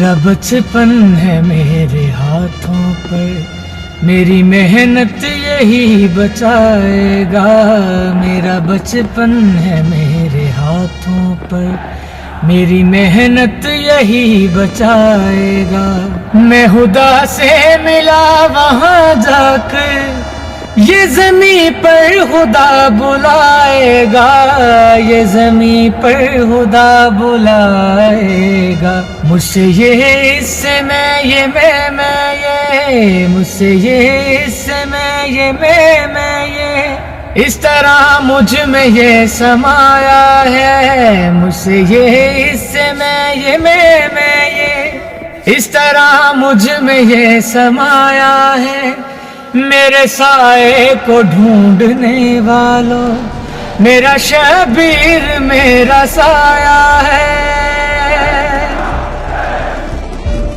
मेरा बचपन है मेरे हाथों पर, मेरी मेहनत यही बचाएगा। मेरा बचपन है मेरे हाथों पर, मेरी मेहनत यही बचाएगा। मैं खुदा से मिला वहाँ जाकर, ये ज़मीं पर खुदा बुलाएगा। ये ज़मीं पर खुदा बुलाएगा। मुझसे ये इससे मैं ये मैं ये, मुझसे ये इससे मैं ये, इस तरह मुझ में ये समाया है। मुझसे ये इससे मैं ये इस तरह मुझ में ये समाया है। मेरे साए को ढूंढने वालों, मेरा शबीर मेरा साया है।